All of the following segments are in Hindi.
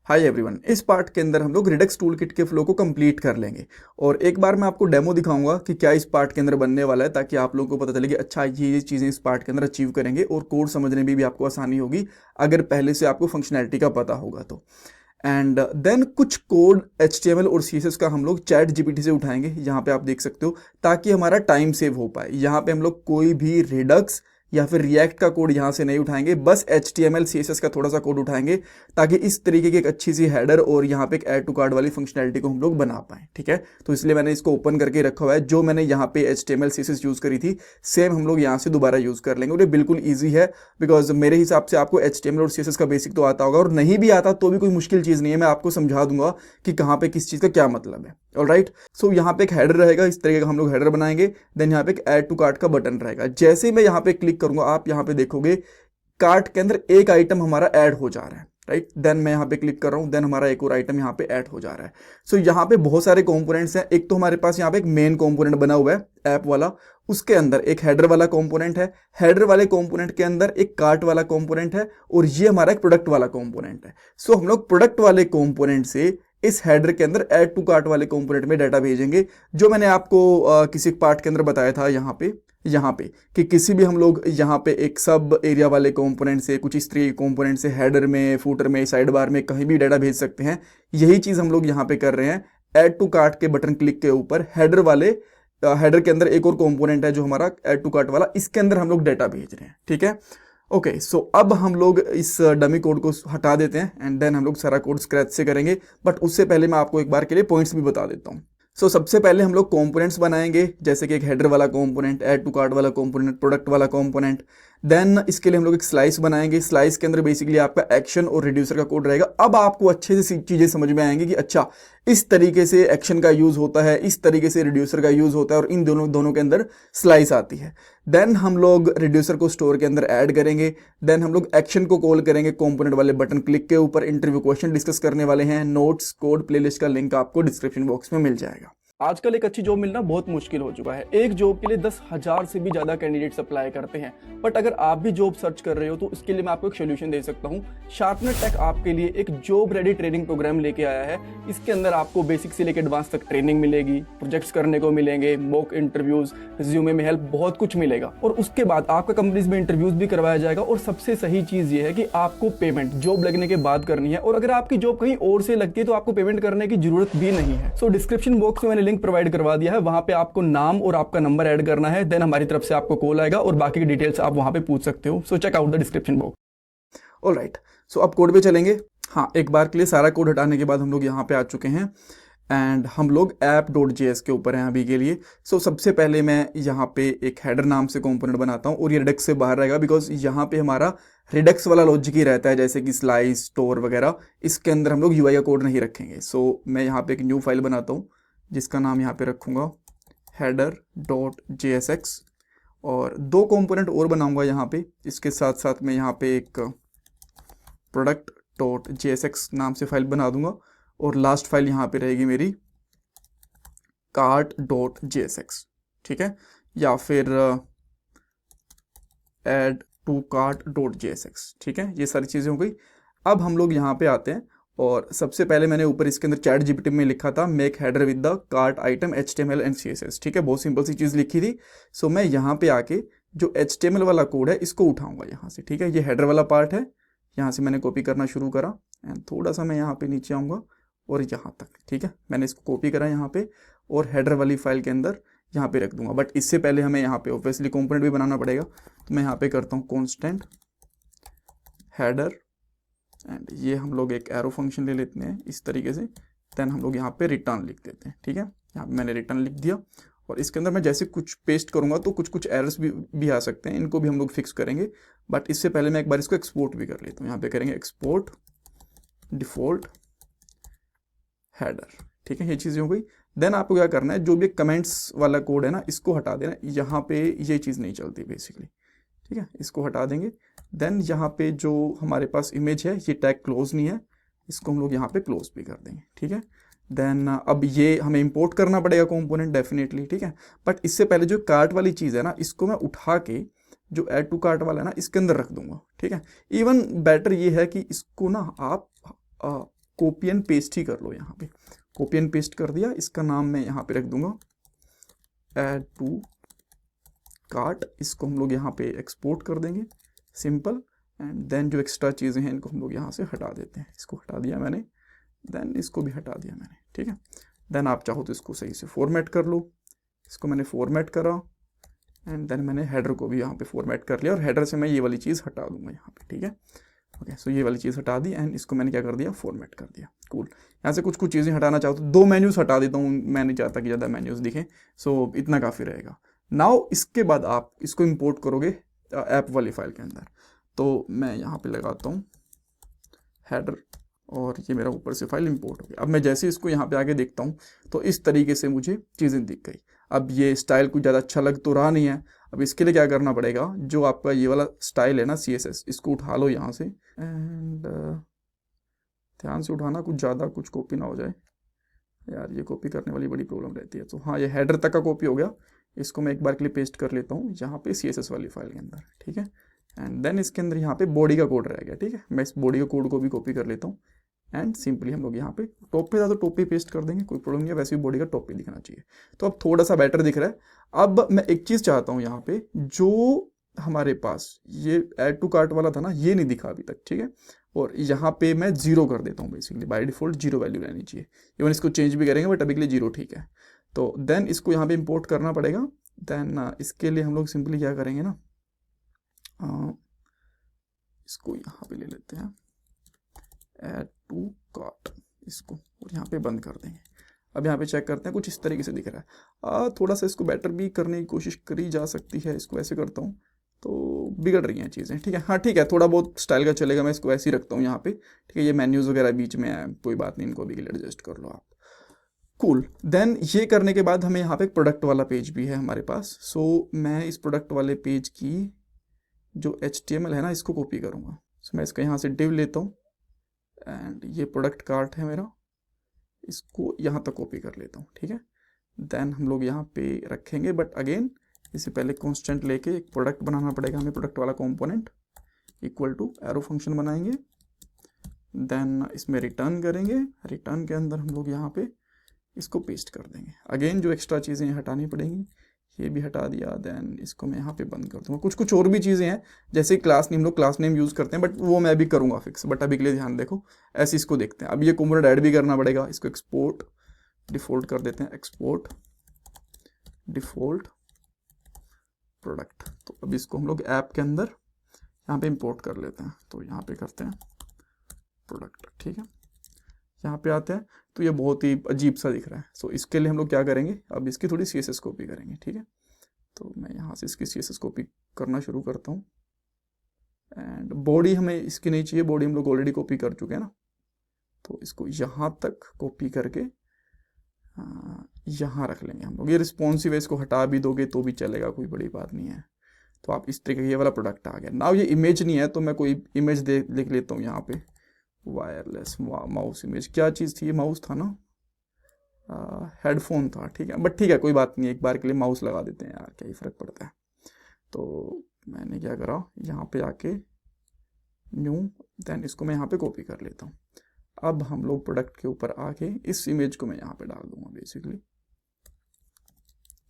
हाय एवरीवन, इस पार्ट के अंदर हम लोग रिडक्स टूल किट के फ्लो को कंप्लीट कर लेंगे और एक बार मैं आपको डेमो दिखाऊंगा कि क्या इस पार्ट के अंदर बनने वाला है, ताकि आप लोगों को पता चले कि अच्छा ये चीज़ें इस पार्ट के अंदर अचीव करेंगे और कोड समझने में भी आपको आसानी होगी अगर पहले से आपको फंक्शनैलिटी का पता होगा तो। एंड देन कुछ कोड HTML और CSS का हम लोग चैट GPT से उठाएंगे, यहाँ पे आप देख सकते हो, ताकि हमारा टाइम सेव हो पाए। यहाँ पे हम लोग कोई भी रिडक्स या फिर रिएक्ट का कोड यहाँ से नहीं उठाएंगे, बस HTML CSS का थोड़ा सा कोड उठाएंगे ताकि इस तरीके की एक अच्छी सी हेडर और यहाँ पे एक ऐड टू कार्ट वाली फंक्शनैलिटी को हम लोग बना पाए। ठीक है, तो इसलिए मैंने इसको ओपन करके रखा हुआ है। जो मैंने यहाँ पे HTML CSS यूज़ करी थी सेम हम लोग यहाँ से दोबारा यूज़ कर लेंगे और ये बिल्कुल ईजी है, बिकॉज मेरे हिसाब से आपको HTML और CSS का बेसिक तो आता होगा, और नहीं भी आता तो भी कोई मुश्किल चीज़ नहीं है, मैं आपको समझा दूंगा कि कहाँ पे किस चीज़ का क्या मतलब है। ऑलराइट, सो यहाँ पे एक हेडर रहेगा, इस तरीके का हम लोग हेडर बनाएंगे। देन यहाँ पे एक ऐड टू कार्ट का बटन रहेगा। जैसे ही मैं यहाँ पे क्लिक करूंगा आप यहाँ पे देखोगे कार्ट के अंदर एक आइटम हमारा ऐड हो जा रहा है। राइट, देन मैं यहाँ पे क्लिक कर रहा हूँ, देन हमारा एक और आइटम यहाँ पे ऐड हो जा रहा है। सो यहाँ पे बहुत सारे कंपोनेंट्स हैं। एक तो हमारे पास यहाँ पे एक मेन कंपोनेंट बना हुआ है ऐप वाला, उसके अंदर एक हेडर वाला कंपोनेंट है, हेडर वाले कंपोनेंट के अंदर एक कार्ट वाला कंपोनेंट है, और ये हमारा एक प्रोडक्ट वाला कंपोनेंट है। सो हम लोग प्रोडक्ट वाले कंपोनेंट से इस हेडर के अंदर ऐड टू कार्ट वाले कंपोनेंट में डाटा भेजेंगे, जो मैंने आपको किसी पार्ट के अंदर बताया था यहाँ पे कि किसी भी हम लोग यहाँ पे एक सब एरिया वाले कंपोनेंट से, कुछ इस तरीके कंपोनेंट से हेडर में, फूटर में, साइड बार में कहीं भी डाटा भेज सकते हैं। यही चीज़ हम लोग यहाँ पे कर रहे हैं। ऐड टू कार्ट के बटन क्लिक के ऊपर हेडर के अंदर एक और कंपोनेंट है जो हमारा ऐड टू कार्ट वाला, इसके अंदर हम लोग डाटा भेज रहे हैं। ठीक है, ओके, सो अब हम लोग इस डमी कोड को हटा देते हैं एंड देन हम लोग सारा कोड स्क्रैच से करेंगे। बट उससे पहले मैं आपको एक बार के लिए पॉइंट्स भी बता देता हूँ। सो सबसे पहले हम लोग कंपोनेंट्स बनाएंगे, जैसे कि एक हेडर वाला कंपोनेंट, ऐड टू कार्ट वाला कंपोनेंट, प्रोडक्ट वाला कंपोनेंट। देन इसके लिए हम लोग एक स्लाइस बनाएंगे। स्लाइस के अंदर बेसिकली आपका एक्शन और रिड्यूसर का कोड रहेगा। अब आपको अच्छे से चीज़ें समझ में आएंगी कि अच्छा इस तरीके से एक्शन का यूज़ होता है, इस तरीके से रिड्यूसर का यूज़ होता है, और इन दोनों के अंदर स्लाइस आती है। देन हम लोग रिड्यूसर को स्टोर के अंदर ऐड करेंगे। देन हम लोग एक्शन को कॉल करेंगे कंपोनेंट वाले बटन क्लिक के ऊपर। इंटरव्यू क्वेश्चन डिस्कस करने वाले हैं। नोट्स, कोड, प्लेलिस्ट का लिंक आपको डिस्क्रिप्शन बॉक्स में मिल जाएगा। आजकल एक अच्छी जॉब मिलना बहुत मुश्किल हो चुका है। एक जॉब के लिए 10,000 से भी ज्यादा कैंडिडेट्स अप्लाई करते हैं। बट अगर आप भी जॉब सर्च कर रहे हो तो इसके लिए मैं आपको एक सोल्यूशन दे सकता हूँ। शार्पनर टेक आपके लिए एक जॉब रेडी ट्रेनिंग प्रोग्राम लेके आया है। इसके अंदर आपको बेसिक से लेकर एडवांस तक ट्रेनिंग मिलेगी, प्रोजेक्ट्स करने को मिलेंगे, मॉक इंटरव्यूज, रिज्यूमे में हेल्प, बहुत कुछ मिलेगा। और उसके बाद आपका कंपनीज में इंटरव्यूज भी करवाया जाएगा। और सबसे सही चीज ये है कि आपको पेमेंट जॉब लगने के बाद करनी है, और अगर आपकी जॉब कहीं और से लगती है तो आपको पेमेंट करने की जरूरत भी नहीं है। सो डिस्क्रिप्शन बॉक्स में मैंने लिंक प्रोवाइड करवा दिया है, वहां पे आपको नाम और आपका नंबर ऐड करना है। देन हमारी तरफ से आपको कॉल आएगा और बाकी की डिटेल्स आप वहां पे पूछ सकते हो। So check out the description box. Alright, so अब कोड पे चलेंगे। हाँ, एक बार के लिए सारा कोड हटाने के बाद हम लोग यहाँ पे आ चुके हैं एंड हम लोग app.js के ऊपर हैं अभी के लिए। सो सबसे पहले मैं यहाँ पे एक हेडर नाम से कंपोनेंट बनाता हूँ, और ये रिडक्स से बाहर रहेगा बिकॉज यहाँ पे हमारा रिडक्स वाला लॉजिक ही रहता है, जैसे कि स्लाइस, स्टोर वगैरह। इसके अंदर हम लोग UI का कोड नहीं रखेंगे। सो मैं यहाँ पे एक न्यू फाइल बनाता हूँ जिसका नाम यहाँ पे रखूँगा header.jsx, और दो कंपोनेंट और बनाऊंगा यहाँ पे। इसके साथ साथ मैं यहाँ पे एक product.jsx नाम से फाइल बना दूंगा, और लास्ट फाइल यहाँ पे रहेगी मेरी cart.jsx। ठीक है, या फिर add to cart.jsx। ठीक है, ये सारी चीज़ें हो गई। अब हम लोग यहाँ पे आते हैं, और सबसे पहले मैंने ऊपर इसके अंदर चैट GPT में लिखा था make header with the cart item HTML and CSS। ठीक है, बहुत सिंपल सी चीज़ लिखी थी। सो मैं यहाँ पे आके जो HTML वाला कोड है इसको उठाऊंगा यहाँ से। ठीक है, ये हेडर वाला पार्ट है, यहाँ से मैंने कॉपी करना शुरू करा एंड थोड़ा सा मैं यहाँ पे नीचे आऊँगा और यहाँ तक। ठीक है, मैंने इसको कॉपी करा यहाँ पे और हेडर वाली फाइल के अंदर यहाँ पे रख दूंगा। बट इससे पहले हमें यहाँ पे ऑब्वियसली कंपोनेंट भी बनाना पड़ेगा, तो मैं यहाँ पे करता हूँ कॉन्स्टेंट हेडर, एंड ये हम लोग एक एरो फंक्शन ले लेते हैं इस तरीके से। देन हम लोग यहाँ पे रिटर्न लिख देते हैं। ठीक है, यहाँ पे मैंने रिटर्न लिख दिया, और इसके अंदर मैं जैसे कुछ पेस्ट करूँगा तो कुछ एरर्स भी आ सकते हैं, इनको भी हम लोग फिक्स करेंगे। बट इससे पहले मैं एक बार इसको एक्सपोर्ट भी कर लेता हूँ। यहाँ पे करेंगे एक्सपोर्ट डिफ़ॉल्ट हेडर। ठीक है, ये चीज़ें हो गई। देन आपको क्या करना है, जो भी कमेंट्स वाला कोड है ना इसको हटा देना। यहाँ पे ये चीज़ नहीं चलती बेसिकली। ठीक है, इसको हटा देंगे। देन यहाँ पे जो हमारे पास इमेज है ये टैग क्लोज नहीं है, इसको हम लोग यहाँ पे क्लोज भी कर देंगे। ठीक है, देन अब ये हमें इंपोर्ट करना पड़ेगा कंपोनेंट डेफिनेटली। ठीक है, बट इससे पहले जो कार्ट वाली चीज़ है ना इसको मैं उठा के जो ऐड टू कार्ट वाला है ना इसके अंदर रख दूंगा। ठीक है, इवन बेटर ये है कि इसको ना आप कॉपी एंड पेस्ट ही कर लो। यहाँ पे कॉपी एंड पेस्ट कर दिया, इसका नाम मैं यहाँ पे रख दूंगा ऐड टू कार्ट। इसको हम लोग यहाँ पे एक्सपोर्ट कर देंगे, सिंपल। एंड देन जो एक्स्ट्रा चीज़ें हैं इनको हम लोग यहाँ से हटा देते हैं। इसको हटा दिया मैंने, देन इसको भी हटा दिया मैंने, ठीक है। देन आप चाहो तो इसको सही से फॉर्मेट कर लो। इसको मैंने फॉर्मेट करा एंड देन मैंने हेडर को भी यहाँ पे फॉर्मेट कर लिया, और हेडर से मैं ये वाली चीज़ हटा दूंगा यहाँ पे, ठीक है। ओके, सो ये वाली चीज़ हटा दी एंड इसको मैंने क्या कर दिया, फॉर्मेट कर दिया। कूल। यहाँ से कुछ कुछ चीज़ें हटाना चाहो तो 2 मेन्यूज़ हटा देता हूँ, मैं नहीं चाहता कि ज़्यादा मेन्यूज़ दिखें, सो इतना काफ़ी रहेगा। नाउ इसके बाद आप इसको इंपोर्ट करोगे ऐप वाली फाइल के अंदर। तो मैं यहाँ पे लगाता हूँ हेडर, और ये मेरा ऊपर से फाइल इंपोर्ट हो गया। अब मैं जैसे इसको यहाँ पे आगे देखता हूँ तो इस तरीके से मुझे चीज़ें दिख गई। अब ये स्टाइल कुछ ज़्यादा अच्छा लग तो रहा नहीं है। अब इसके लिए क्या करना पड़ेगा, जो आपका ये वाला स्टाइल है ना CSS, इसको उठा लो यहाँ से एंड ध्यान से उठाना, कुछ ज़्यादा कुछ कॉपी ना हो जाए यार, ये कॉपी करने वाली बड़ी प्रॉब्लम रहती है। तो हाँ, ये हेडर तक का कॉपी हो गया। इसको मैं एक बार के लिए पेस्ट कर लेता हूँ यहाँ पे CSS वाली फाइल के अंदर, ठीक है। एंड देन इसके अंदर यहाँ पे बॉडी का कोड रह गया, ठीक है। मैं इस बॉडी का कोड को भी कॉपी कर लेता हूँ एंड सिंपली हम लोग यहाँ पे टॉप पे था तो टॉप पे पेस्ट कर देंगे, कोई प्रॉब्लम नहीं है। वैसे भी बॉडी का टॉप पे दिखना चाहिए, तो अब थोड़ा सा बेटर दिख रहा है। अब मैं एक चीज़ चाहता हूँ यहाँ पे, जो हमारे पास ये ऐड टू कार्ट वाला था ना, ये नहीं दिखा अभी तक, ठीक है। और यहाँ पे मैं 0 कर देता हूँ, बेसिकली बाय डिफॉल्ट 0 वैल्यू रहनी चाहिए। इवन इसको चेंज भी करेंगे बट अभी के लिए 0 ठीक है। तो देन इसको यहाँ पे इंपोर्ट करना पड़ेगा। देन इसके लिए हम लोग सिंपली क्या करेंगे ना, इसको यहाँ पे ले लेते हैं ऐड टू कार्ट, इसको और यहाँ पे बंद कर देंगे। अब यहाँ पे चेक करते हैं, कुछ इस तरीके से दिख रहा है। थोड़ा सा इसको बेटर भी करने की कोशिश करी जा सकती है। इसको ऐसे करता हूँ तो बिगड़ रही हैं चीज़ें, ठीक है। हाँ ठीक है, थोड़ा बहुत स्टाइल का चलेगा, मैं इसको ऐसे ही रखता हूँ यहाँ पे, ठीक है। ये मेन्यूज़ वगैरह बीच में है, कोई बात नहीं, इनको अभी के लिए एडजस्ट कर लो आप। कूल। देन ये करने के बाद हमें यहाँ पे एक प्रोडक्ट वाला पेज भी है हमारे पास। सो मैं इस प्रोडक्ट वाले पेज की जो HTML है ना, इसको कॉपी करूँगा। सो मैं इसका यहाँ से डिव लेता हूँ एंड ये प्रोडक्ट कार्ट है मेरा, इसको यहाँ तक कॉपी कर लेता हूँ, ठीक है। देन हम लोग यहाँ पे रखेंगे, बट अगेन इससे पहले कांस्टेंट लेके एक प्रोडक्ट बनाना पड़ेगा हमें, प्रोडक्ट वाला component equal to arrow function बनाएंगे। देन इसमें रिटर्न करेंगे, रिटर्न के अंदर हम लोग यहाँ पे इसको पेस्ट कर देंगे। अगेन जो एक्स्ट्रा चीज़ें हटानी पड़ेंगी, ये भी हटा दिया। देन इसको मैं यहाँ पे बंद कर दूँगा। कुछ कुछ और भी चीज़ें हैं, जैसे क्लास नेम, लोग क्लास नेम यूज़ करते हैं, बट वो मैं भी करूँगा फिक्स, बट अभी के लिए ध्यान देखो। ऐसे इसको देखते हैं। अब ये कंपोनेंट ऐड भी करना पड़ेगा, इसको एक्सपोर्ट डिफ़ॉल्ट कर देते हैं, एक्सपोर्ट डिफ़ॉल्ट प्रोडक्ट। तो अब इसको हम लोग ऐप के अंदर यहाँ पे इंपोर्ट कर लेते हैं। तो यहाँ पे करते हैं प्रोडक्ट, ठीक है। यहाँ पे आते हैं तो ये बहुत ही अजीब सा दिख रहा है। सो इसके लिए हम लोग क्या करेंगे, अब इसकी थोड़ी CSS कॉपी करेंगे, ठीक है। तो मैं यहाँ से इसकी CSS कॉपी करना शुरू करता हूँ एंड बॉडी हमें इसकी नहीं चाहिए, बॉडी हम लोग ऑलरेडी कॉपी कर चुके हैं ना। तो इसको यहाँ तक कॉपी करके यहाँ रख लेंगे हम लोग। ये रिस्पॉन्सिव है, इसको हटा भी दोगे तो भी चलेगा, कोई बड़ी बात नहीं है। तो आप इस तरीके, ये वाला प्रोडक्ट आ गया। नाउ ये इमेज नहीं है तो मैं कोई इमेज लिख लेता हूँ यहाँ पे, वायरलेस माउस इमेज। क्या चीज़ थी ये, माउस था ना, हेडफोन था, ठीक है। बट ठीक है, कोई बात नहीं, एक बार के लिए माउस लगा देते हैं यार, क्या ही फ़र्क पड़ता है। तो मैंने क्या करा, यहाँ पे आके न्यू, देन इसको मैं यहाँ पे कॉपी कर लेता हूँ। अब हम लोग प्रोडक्ट के ऊपर आके इस इमेज को मैं यहाँ पे डाल दूंगा बेसिकली,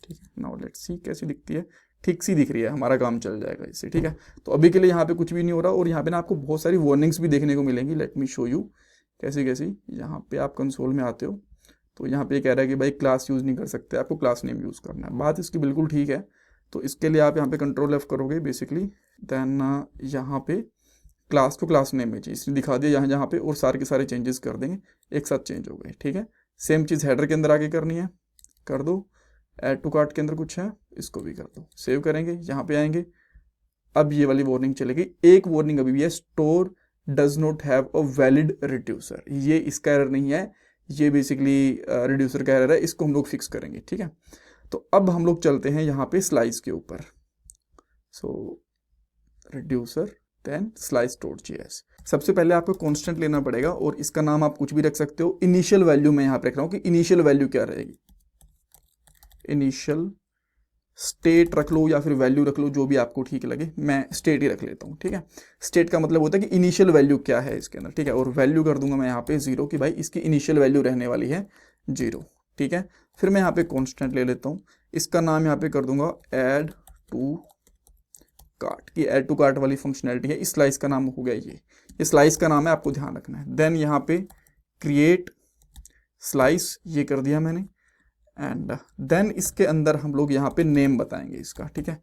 ठीक है। नाउ लेट्स सी कैसी दिखती है, ठीक सी दिख रही है, हमारा काम चल जाएगा इससे, ठीक है। तो अभी के लिए यहाँ पे कुछ भी नहीं हो रहा, और यहाँ पे ना आपको बहुत सारी वार्निंग्स भी देखने को मिलेंगी। लेट मी शो यू कैसी कैसी। यहाँ पे आप कंसोल में आते हो तो यहाँ पे कह रहा है कि भाई क्लास यूज़ नहीं कर सकते, आपको क्लास नेम यूज़ करना है। बात इसकी बिल्कुल ठीक है। तो इसके लिए आप यहाँ पे कंट्रोल F करोगे बेसिकली, देन यहाँ पे क्लास को क्लास नेम में चीज़ दिखा दिया यहाँ जहाँ पे, और सारे के सारे चेंजेस कर देंगे, एक साथ चेंज हो गए, ठीक है। सेम चीज़ हेडर के अंदर आगे करनी है, कर दो। ऐड टू कार्ट के अंदर कुछ है, इसको भी कर दो। सेव करेंगे, यहाँ पे आएंगे। अब ये वाली वार्निंग चलेगी। एक वार्निंग अभी भी है, store does not have a valid reducer. ये इसका एरर नहीं है, ये बेसिकली रिड्यूसर का एरर है, इसको हम लोग फिक्स करेंगे, ठीक है। तो अब हम लोग चलते हैं यहाँ पे स्लाइस के ऊपर। So reducer then slice dot JS। सबसे पहले आपको कांस्टेंट लेना पड़ेगा, और इसका नाम आप कुछ भी रख सकते हो। इनिशियल वैल्यू मैं यहाँ पे रख रहा हूँ कि इनिशियल वैल्यू क्या रहेगी, इनिशियल स्टेट रख लो या फिर वैल्यू रख लो, जो भी आपको ठीक लगे। मैं स्टेट ही रख लेता हूँ, ठीक है। स्टेट का मतलब होता है कि इनिशियल वैल्यू क्या है इसके अंदर, ठीक है। और वैल्यू कर दूंगा मैं यहाँ पे 0 की भाई इसकी इनिशियल वैल्यू रहने वाली है 0, ठीक है। फिर मैं यहाँ पे कॉन्स्टेंट ले लेता हूँ, इसका नाम यहाँ पे कर दूंगा ऐड टू कार्ट की ऐड टू कार्ट वाली फंक्शनैलिटी है। इस स्लाइस का नाम हो गया ये स्लाइस का नाम है, आपको ध्यान रखना है। देन यहाँ पे क्रिएट स्लाइस ये कर दिया मैंने, एंड देन इसके अंदर हम लोग यहाँ पे नेम बताएंगे इसका, ठीक है।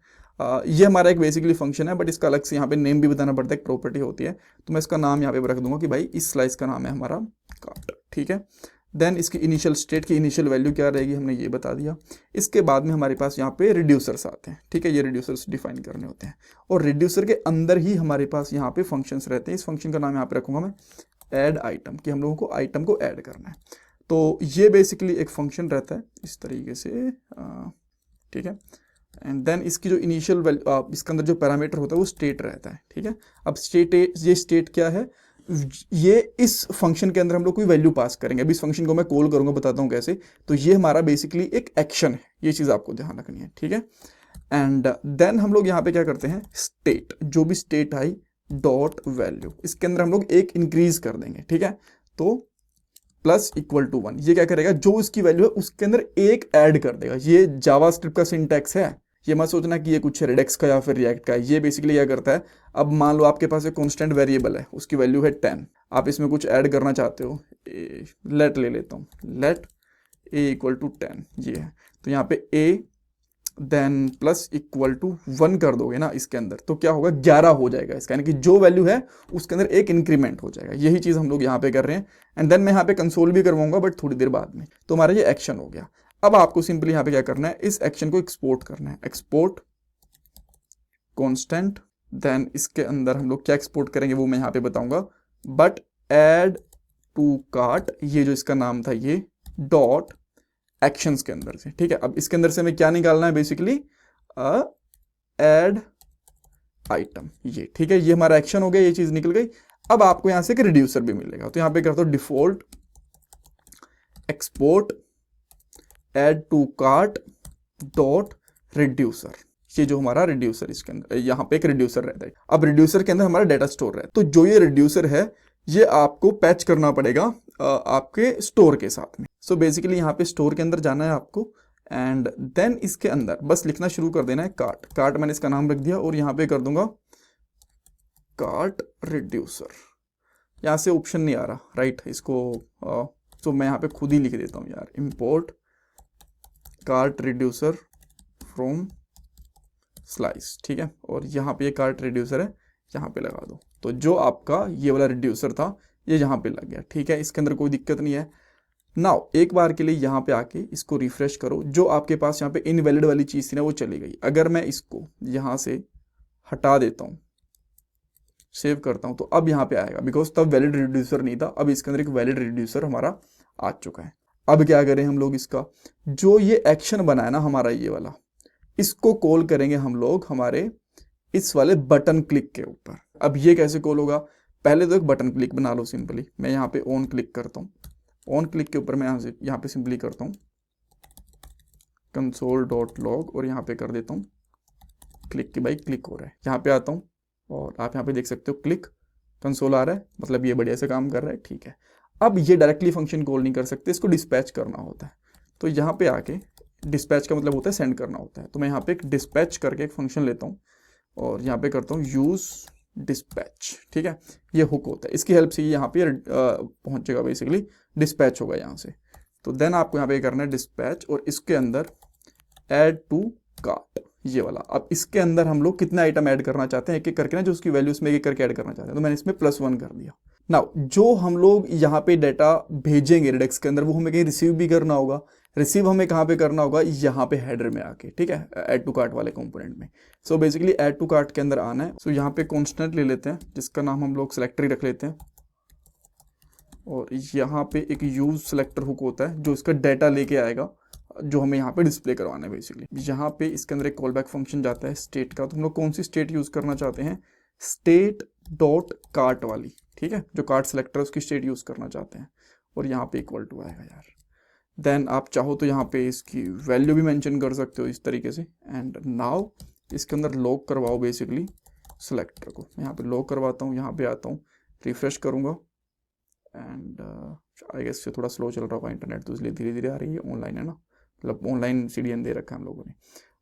ये हमारा एक बेसिकली फंक्शन है, बट इसका अलग से यहाँ पे नेम भी बताना पड़ता है, एक प्रॉपर्टी होती है। तो मैं इसका नाम यहाँ पे रख दूंगा कि भाई इस स्लाइस का नाम है हमारा कार्ट, ठीक है। देन इसकी इनिशियल स्टेट की इनिशियल वैल्यू क्या रहेगी हमने ये बता दिया। इसके बाद में हमारे पास यहाँ पे रिड्यूसर्स आते हैं, ठीक है। ये रिड्यूसर्स डिफाइन करने होते हैं, और रिड्यूसर के अंदर ही हमारे पास यहाँ पे फंक्शंस रहते हैं। इस फंक्शन का नाम यहाँ पे रखूंगा मैं ऐड आइटम, कि हम लोगों को आइटम को ऐड करना है। तो ये बेसिकली एक फंक्शन रहता है इस तरीके से, ठीक है। एंड देन इसकी जो इनिशियल वैल्यू, इसके अंदर जो पैरामीटर होता है वो स्टेट रहता है, ठीक है। अब स्टेट, ये स्टेट क्या है, ये इस फंक्शन के अंदर हम लोग कोई वैल्यू पास करेंगे। अभी इस फंक्शन को मैं कॉल करूंगा, बताता हूँ कैसे। तो ये हमारा बेसिकली एक एक्शन है, ये चीज़ आपको ध्यान रखनी है, ठीक है। एंड देन हम लोग यहाँ पे क्या करते हैं, स्टेट, जो भी स्टेट आई डॉट वैल्यू, इसके अंदर हम लोग एक इंक्रीज कर देंगे, ठीक है। तो प्लस इक्वल टू 1, ये क्या करेगा, जो इसकी वैल्यू है उसके अंदर एक ऐड कर देगा। ये जावास्क्रिप्ट का सिंटैक्स है, ये मत सोचना कि ये कुछ रेडेक्स का या फिर रिएक्ट का है। ये बेसिकली क्या करता है, अब मान लो आपके पास एक कांस्टेंट वेरिएबल है, उसकी वैल्यू है 10, आप इसमें कुछ ऐड करना चाहते हो, लेट ले लेता हूँ, लेट ए इक्वल टू 10 ये है। तो यहाँ पे A then plus equal to 1 कर दोगे ना इसके अंदर, तो क्या होगा 11 हो जाएगा इसका, यानी कि जो वैल्यू है उसके अंदर एक इंक्रीमेंट हो जाएगा। यही चीज़ हम लोग यहाँ पे कर रहे हैं। एंड देन मैं यहाँ पे कंसोल भी करवाऊंगा, बट थोड़ी देर बाद में। तो हमारा ये एक्शन हो गया। अब आपको सिंपली यहाँ पे क्या करना है, इस एक्शन को एक्सपोर्ट करना है, एक्सपोर्ट कॉन्स्टेंट। देन इसके अंदर हम लोग क्या एक्सपोर्ट करेंगे वो मैं यहाँ पे बताऊंगा, बट ऐड टू कार्ट, ये जो इसका नाम था ये डॉट एक्शंस के अंदर से, ठीक है। अब इसके अंदर से हमें क्या निकालना है, बेसिकली ऐड आइटम, ये ठीक है। ये हमारा एक्शन हो गया, ये चीज निकल गई। अब आपको यहां से एक रिड्यूसर भी मिलेगा, तो यहां पे करता हूं default export add to cart dot reducer. ये जो हमारा रिड्यूसर, इसके अंदर यहाँ पे एक रिड्यूसर रहता है। अब रिड्यूसर के अंदर हमारा डेटा स्टोर रहता है, तो जो ये रिड्यूसर है ये आपको पैच करना पड़ेगा आपके स्टोर के साथ में। सो बेसिकली यहाँ पे स्टोर के अंदर जाना है आपको, एंड देन इसके अंदर बस लिखना शुरू कर देना है कार्ट। कार्ट मैंने इसका नाम रख दिया, और यहाँ पे कर दूंगा कार्ट रिड्यूसर। यहाँ से ऑप्शन नहीं आ रहा, राइट, इसको तो मैं यहाँ पे खुद ही लिख देता हूँ यार, import cart reducer from slice, ठीक है। और यहाँ पे ये कार्ट रिड्यूसर है, यहाँ पे लगा दो। तो जो आपका ये वाला रिड्यूसर था ये यहाँ पे लग गया, ठीक है। इसके अंदर कोई दिक्कत नहीं है। नाउ एक बार के लिए यहाँ पे आके इसको रिफ्रेश करो, जो आपके पास यहाँ पे इनवैलिड वाली चीज़ थी ना वो चली गई। अगर मैं इसको यहाँ से हटा देता हूँ, सेव करता हूँ, तो अब यहाँ पे आएगा, बिकॉज तब वैलिड रिड्यूसर नहीं था। अब इसके अंदर एक वैलिड रिड्यूसर हमारा आ चुका है। अब क्या करें हम लोग, इसका जो ये एक्शन बनाया ना हमारा ये वाला, इसको कॉल करेंगे हम लोग हमारे इस वाले बटन क्लिक के ऊपर। अब ये कैसे कॉल होगा, पहले तो एक बटन क्लिक बना लो सिंपली। मैं यहाँ पे ऑन क्लिक करता हूँ, ऑन क्लिक के ऊपर मैं यहाँ पे सिंपली करता हूँ console.log, और यहाँ पे कर देता हूँ क्लिक की, भाई क्लिक हो रहा है। यहाँ पे आता हूँ और आप यहाँ पे देख सकते हो क्लिक कंसोल आ रहा है, मतलब ये बढ़िया से काम कर रहा है, ठीक है। अब ये डायरेक्टली फंक्शन कॉल नहीं कर सकते, इसको डिस्पैच करना होता है। तो यहाँ पे आके डिस्पैच का मतलब होता है सेंड करना होता है। तो मैं यहाँ पे एक डिस्पैच करके एक फंक्शन लेता हूँ और यहाँ पे करता हूँ यूज डिस्पैच, ठीक है। ये हुक होता है, इसकी हेल्प से यहाँ पे पहुंचेगा, बेसिकली डिस्पैच होगा यहाँ से। तो देन आपको यहाँ पे करना है डिस्पैच, और इसके अंदर ऐड टू कार्ट ये वाला। अब इसके अंदर हम लोग कितना आइटम ऐड करना चाहते हैं, एक एक करके ना, जो उसकी वैल्यू इसमें एक एक करके ऐड करना चाहते हैं। तो मैंने इसमें +1 कर दिया। नाउ जो हम लोग यहाँ पे डाटा भेजेंगे रिडेक्स के अंदर, वो हमें कहीं रिसीव भी करना होगा। रिसीव हमें कहाँ पे करना होगा, यहाँ पे हेडर में आके, ठीक है, ऐड टू कार्ट वाले कंपोनेंट में। So basically add to cart के अंदर आना है। सो यहाँ पे कॉन्स्टेंट ले लेते हैं, जिसका नाम हम लोग सेलेक्टर रख लेते हैं, और यहाँ पे एक यूज सेलेक्टर हुक होता है जो इसका डाटा लेके आएगा, जो हमें यहाँ पे डिस्प्ले करवाना है। बेसिकली यहाँ पे इसके अंदर एक कॉल बैक फंक्शन जाता है स्टेट का। तो हम लोग कौन सी स्टेट यूज करना चाहते हैं, स्टेट डॉट कार्ट वाली, ठीक है, जो कार्ट सेलेक्टर है उसकी स्टेट यूज करना चाहते हैं। और यहाँ पे इक्वल टू आएगा यार, देन आप चाहो तो यहाँ पे इसकी वैल्यू भी मेंशन कर सकते हो इस तरीके से। एंड नाउ इसके अंदर लॉक करवाओ बेसिकली सेलेक्टर को। मैं यहाँ पे लॉक करवाता हूँ, यहाँ पे आता हूँ, रिफ्रेश करूँगा एंड आई गेस से थोड़ा स्लो चल रहा होगा इंटरनेट, तो इसलिए धीरे धीरे आ रही है। ऑनलाइन है ना, मतलब ऑनलाइन CDN दे रखा है हम लोगों ने।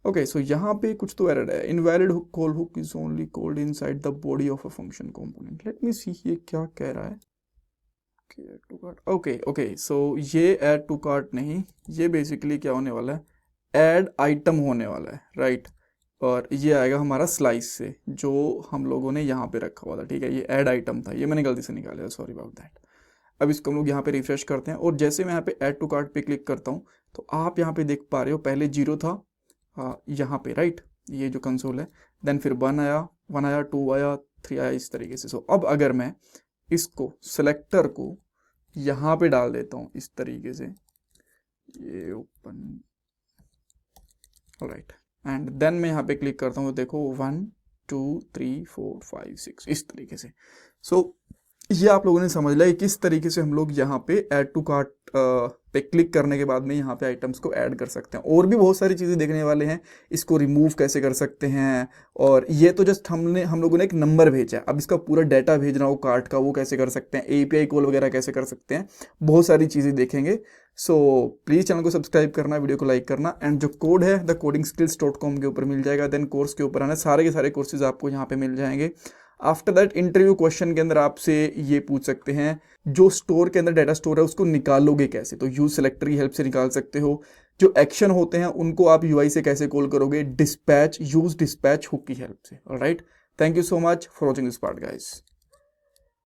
ओके सो यहाँ पे कुछ तो एरर है, invalid hook call hook is only called inside the body of a function component. Let me see ये क्या कह रहा है। ओके सो ये ऐड टू कार्ट नहीं, ये बेसिकली क्या होने वाला है, ऐड आइटम होने वाला है, राइट। और ये आएगा हमारा स्लाइस से, जो हम लोगों ने यहाँ पे रखा हुआ था, ठीक है। ये ऐड आइटम था, ये मैंने गलती से निकाला, सॉरी अबाउट दैट। अब इसको हम लोग यहाँ पे रिफ्रेश करते हैं और जैसे मैं यहाँ पे ऐड टू कार्ट पे क्लिक करता हूँ तो आप यहाँ पे देख पा रहे हो पहले 0 था यहाँ पे, राइट, ये जो कंसोल है। देन फिर 1 आया, 2 आया, 3 आया, इस तरीके से। सो अब अगर मैं इसको सेलेक्टर को यहाँ पे डाल देता हूँ इस तरीके से, ये ओपन, राइट, एंड देन मैं यहाँ पे क्लिक करता हूँ, देखो 1 2 3 4 5 6 इस तरीके से। सो ये आप लोगों ने समझ लिया किस तरीके से हम लोग यहाँ पे ऐड टू कार्ट पे क्लिक करने के बाद में यहाँ पे आइटम्स को ऐड कर सकते हैं। और भी बहुत सारी चीज़ें देखने वाले हैं, इसको रिमूव कैसे कर सकते हैं, और ये तो जस्ट हम लोगों ने एक नंबर भेजा है। अब इसका पूरा डाटा भेजना हो कार्ट का, वो कैसे कर सकते हैं, API कॉल वगैरह कैसे कर सकते हैं, बहुत सारी चीज़ें देखेंगे। सो प्लीज़ चैनल को सब्सक्राइब करना, वीडियो को लाइक करना, एंड जो कोड है thecodingskills.com के ऊपर मिल जाएगा। देन कोर्स के ऊपर आना, सारे के सारे कोर्सेज आपको यहाँ पे मिल जाएंगे। आफ्टर दैट इंटरव्यू क्वेश्चन के अंदर आपसे ये पूछ सकते हैं, जो स्टोर के अंदर डाटा स्टोर है उसको निकालोगे कैसे, तो यूज सेलेक्टर की हेल्प से निकाल सकते हो। जो एक्शन होते हैं उनको आप UI से कैसे कॉल करोगे, यूज डिस्पैच हुक की हेल्प से। Alright, thank you so much for watching this part guys.